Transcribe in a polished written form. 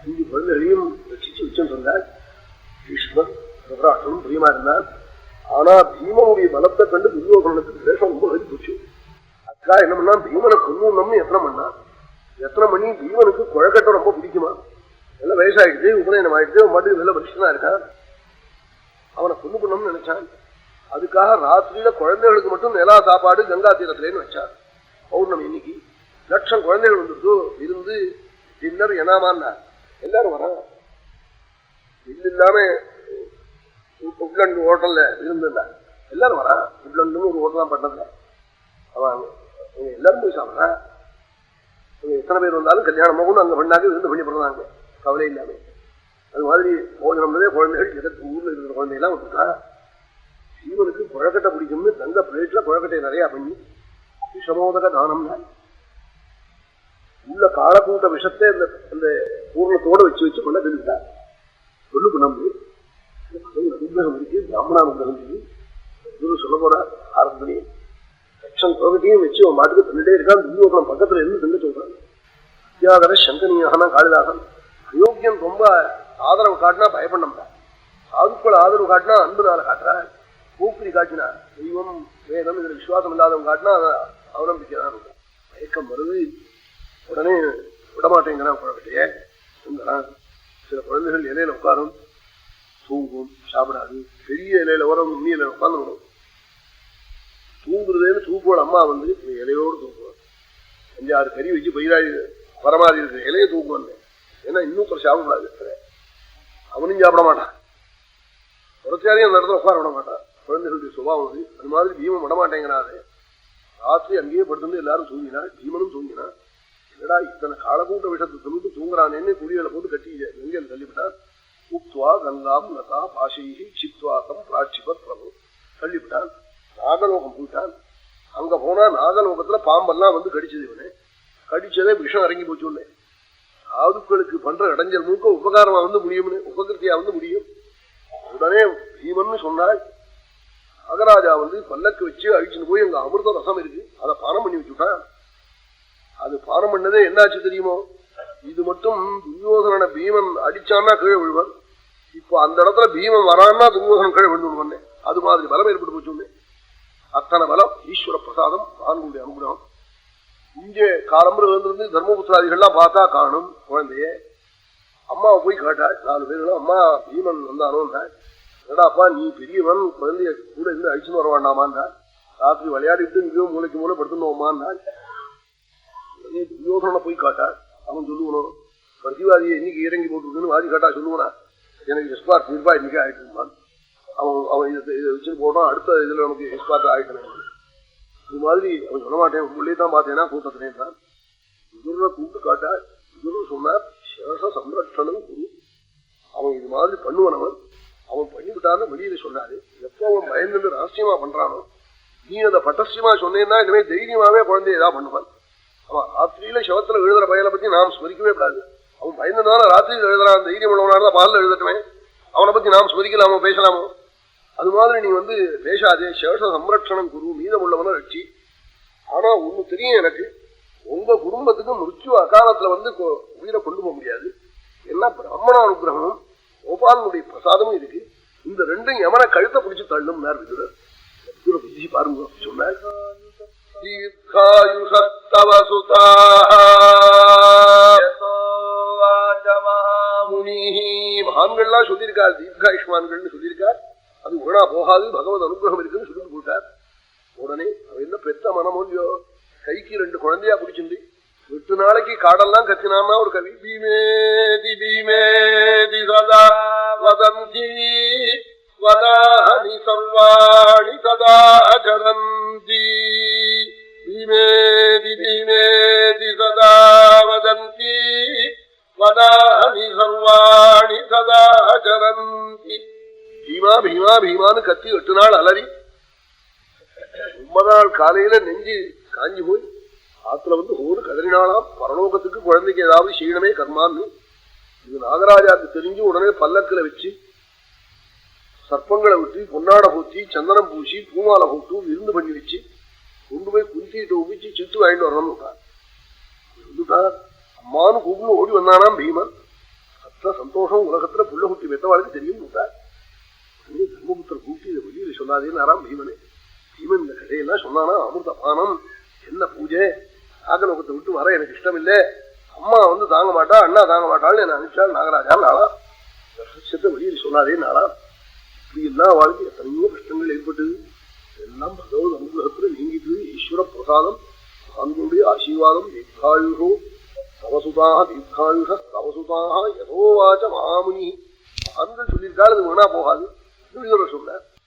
5 குழந்தைகளையும் ரசிச்சு வச்சுன்னு இருந்தாள். பீஷ்மர் பிரபராஷ்டிரமும் பிரியமா இருந்தார். ஆனா பீமனுடைய பலத்தை கண்டு துரியோதனனுக்கு துவேஷம் ரொம்ப எழுதி போச்சு. அக்கா என்ன பண்ணா, பீமனை கொல்லணும்னு எத்தனை பண்ணா. எத்தனை பண்ணி பீமனுக்கு குழக்கட்டை ரொம்ப பிடிக்குமா, எல்லாம் வயசாயிடுச்சு, உபநயனம் ஆயிடுச்சு, அவன் மட்டும் இதெல்லாம் வருஷனா இருக்கான். அவனை கொண்டு பண்ணணும்னு நினைச்சான். அதுக்காக ராத்திரியில குழந்தைகளுக்கு மட்டும் நிலா சாப்பாடு கங்கா தீரத்திலேன்னு வச்சான். பௌர்ணமி இன்னைக்கு லட்சம் குழந்தைகள் வந்துருச்சோ, இருந்து டின்னர் எனாமான்னா எல்லாரும் வரான். இது இல்லாம உட்லண்ட் ஹோட்டல்ல இருந்துடா எல்லாரும் வரா. உட்லண்ட்னு ஒரு ஹோட்டல் தான் பண்ணதுல அவன் எல்லாரும் போய் சாப்பிட்றான். எத்தனை பேர் வந்தாலும் கல்யாணம் கூட அங்க பண்ணாங்க, இருந்து பண்ணி போடுறாங்க கவலை இல்லாம. அது மாதிரி போஜனம்னதே குழந்தைகள் எதற்கு ஊர்ல இருக்கிற குழந்தையெல்லாம் விட்டுட்டா. ஜீவனுக்கு குழக்கட்டை பிடிக்கும்னு தங்க பிளேட்ல குழக்கட்டை நிறைய பண்ணி விஷமோதக தானம்னா உள்ள காலக்கூட்ட விஷத்தை அந்த பூர்ணத்தோட வச்சு பண்ண தெரிவித்தா. சொல்லு பண்ணு அனுகிரகம் இருக்கு, பிராமணானுகிரகம் இருக்கு சொல்ல போற ஆரம்பத்திலேயே லட்சம் குழந்தையும் வச்சு அவன் மாட்டுக்கு தந்துட்டே இருக்கான். துரியோதனம் பக்கத்துல இருந்து தந்து சொல்றான். வித்யாதர சங்கனியான காளிதாசன் அயோக்கியம் ரொம்ப ஆதரவு காட்டினா பயப்படணும்டா, சாதுக்கள் ஆதரவு காட்டினா அன்புனால காட்டுறா, பூக்குறி காட்டினா தெய்வம் வேதம் இதுல விசுவாசம் இல்லாதவன் காட்டினா அவநம்பிக்கைதான் மயக்கம் வருது. உடனே விடமாட்டேங்கிறான் குழந்தைய. சில குழந்தைகள் இலையில உட்காரும், தூங்கும், சாப்பிடாது. பெரிய இலையில வர உண்ணி இலையில உட்காந்துடும். தூங்குறதுன்னு தூக்கோட அம்மா வந்து இலையோடு தூக்குவான். 5-6 கறி வச்சு பயிராடி வரமாதிரி இருக்கிற இலையை தூக்குவான். ஏன்னா இன்னும் கொஞ்சம் சாப்பிடக்கூடாது. அவனும் சாப்பிட மாட்டான், குறைச்சாரையும் அந்த இடத்துல உட்கார விட மாட்டான். குழந்தைகளுடைய சுபாவம் அது. அது மாதிரி பீமன் விடமாட்டேங்கிறாரு. ராத்திரி அங்கேயே படுத்து எல்லாரும் தூங்கினா, பீமனும் தூங்கினா. என்னடா இத்தனை காலக்கூட்ட விஷத்தை சொல்லிட்டு தூங்குறானேன்னு குடிகளை போட்டு கட்டி எங்கேயும் தள்ளிவிட்டான். உப்துவா கங்காம் லதா பாஷைகி சித்வாசம் பிராட்சிபத் பிரபு தள்ளிவிட்டான். நாகலோகம் போயிட்டான். அங்க போனா நாகலோகத்துல பாம்பெல்லாம் வந்து கடிச்சது. இவனே கடிச்சதே விஷம் இறங்கி போச்சு. சாதுக்களுக்கு பண்ற இடைஞ்சல் மூக்க உபகாரமா வந்து முடியும்னு, உபகிருத்தியா வந்து முடியும். உடனே பீமன்னு சொன்னாள். நாகராஜா வந்து பல்லக்கு வச்சு அழிச்சுன்னு போய் அங்க அமிர்த ரசம் இருக்கு, அதை பானம் பண்ணி வச்சுட்டான். அது பானம் பண்ணதே என்னாச்சு தெரியுமோ, இது மட்டும் துரியோதன பீமன் அடிச்சான்னா கீழே விழுவான். இப்போ அந்த இடத்துல பீமன் வரான்னா துரியோதனன் கீழே விழுந்து. அது மாதிரி பலம் ஏற்பட்டு போச்சு. அத்தனை பலம் ஈஸ்வர பிரசாதம், ஆண்களுடைய அனுகிரகம். இங்கே காலம்புரிலிருந்து தர்மபுத்திராதிகள்லாம் பார்த்தா காணும் குழந்தைய. அம்மாவை போய் கேட்டாள். 4 பேர்களும் அம்மா பீமன் வந்தானோன்னா, என்னடாப்பா நீ பெரியவன், குழந்தைய கூட இருந்து அழிச்சுன்னு வர வேண்டாமான்னா, ராத்திரி விளையாடிட்டு இங்கேயும் மூளைக்கு மூளை படுத்துனோமான்னா. துரியோதனை போய் காட்டாள். அவன் சொல்லுவனும் பிரதிவாதியை இன்னைக்கு இறங்கி போட்டுருக்குன்னு வாதி காட்டா சொல்லுவனா, எனக்கு எஸ்பார்ட் நிர்பா இன்னைக்கு ஆயிட்டு அவன் இதை வச்சுட்டு போட்டோம், அடுத்த இதுல நமக்கு எஸ்பார்ட் ஆயிட்டேன். இது மாதிரி அவன் சொல்ல மாட்டேன், உள்ளே தான் பார்த்தேன்னா கூட்டத்தினே தான். இதுல கூப்பிட்டு காட்டா. இது சொன்னார் சேஷ சம்ரட்சணம் குரு. அவன் இது மாதிரி பண்ணுவனவன், அவன் பண்ணிவிட்டான்னு வெளியில சொன்னாரு. எப்போ அவன் பயந்து ரகசியமா பண்றானோ, நீ அதை பட்டசியமா சொன்னேன்னா இனிமே தைரியமாவே குழந்தைய ஏதாவது பண்ணுவான். அவன் ராத்திரியில சவத்துல எழுதுற பயலை பத்தி நாம் ஸ்மரிக்கவே கூடாது. அவன் பயந்ததுனால ராத்திரியில் எழுதுறான், தைரியம் உள்ளவனால பாலில் எழுதட்டுமே, அவனை பத்தி நாம் ஸ்மரிக்கலாமோ பேசலாமோ. அது மாதிரி நீ வந்து பேசாதே, சேஷ சம்ரட்சணம் குரு, மீதம் உள்ளவன ரட்சி. ஆனா ஒண்ணு தெரியும் எனக்கு, உங்க குடும்பத்துக்கு மிருத்யு அகாலத்துல வந்து உயிரை கொண்டு போக முடியாது. ஏன்னா பிராமண அனுகிரகமும் கோபாலனுடைய பிரசாதமும் இருக்கு. இந்த ரெண்டும் யமனை கழுத்தை பிடிச்சு தள்ளும் விதுரர். புத்தி பாருங்க சொன்னார். மகான்கள்லாம் சொல்லியிருக்கார், தீர்காயுஷ்மான்கள் சொல்லியிருக்கார். அது உணா போகாது, பகவத் அனுகிரகம் இருக்குன்னு சொல்லிட்டு போட்டார். உடனே அவ என்ன பெத்த மனமோல்லையோ, கைக்கு 2 குழந்தையா பிடிச்சிருந்து 8 நாளைக்கு காடெல்லாம் கத்தினான்னா ஒரு கவி. பீமேதி பீமேதி சதா வதந்தி வதானி சர்வாணி சதா ஜரந்தி. பீமேதி பீமேதி சதா வதந்தி வதானி சர்வாணி சதா ஜரந்தி. பீமா பீமா பீமான்னு கத்தி 8 நாள் அலறி 9 நாள் காலையில நெஞ்சு காஞ்சி போய் ஆத்துல வந்து ஒரு கதறினாலாம். பரலோகத்துக்கு குழந்தைக்கு ஏதாவது செய்யணுமே கர்மான்னு. இது நாகராஜாவுக்கு தெரிஞ்சு உடனே பல்லக்கில வச்சு சர்ப்பங்களை விட்டு பொன்னாடை பூச்சி சந்தனம் பூசி பூமாலை போட்டு விருந்து பண்ணி வச்சு கொண்டு போய் குந்திட்டு உபிச்சு சித்து வாங்கிட்டு வரணும்னு வந்துட்டார். அம்மானு கூப்பிட்டு ஓடி வந்தானாம் பீமன். சந்தோஷம் உலகத்துல புள்ள குட்டி பெற்றவாளுக்கு தெரியும். தர்மபுத்திர கூட்டி இதை வெளியில சொல்லாதேன்னு பீமனே. பீமன் இந்த கதையெல்லாம் சொன்னானா, அமிர்தபானம் என்ன பூஜை, ஆகலோகத்தை விட்டு வர எனக்கு இஷ்டம் இல்லை, அம்மா தாங்க மாட்டா, அண்ணா தாங்க மாட்டாள்னு என்ன அனுப்பிச்சாள் நாகராஜா நாளா. ரகசியத்தை வெளியில சொல்லாதே நாளா. இப்படி எல்லா வாழ்க்கை எத்தனையோ கஷ்டங்கள் ஏற்பட்டது, எல்லாம் பகவத் அனுகிரகத்துல நீங்கிட்டு ஈஸ்வர பிரசாதம், ஆண்களுடைய ஆசீர்வாதம். தீர்காயுஷோ தவசுதாக தீர்காயுஷ தவசுதாக யதோவாச்ச மாமுனி. ஆண்கள் சொல்லியிருக்காள், அது வேணா போகாது. சொல்ல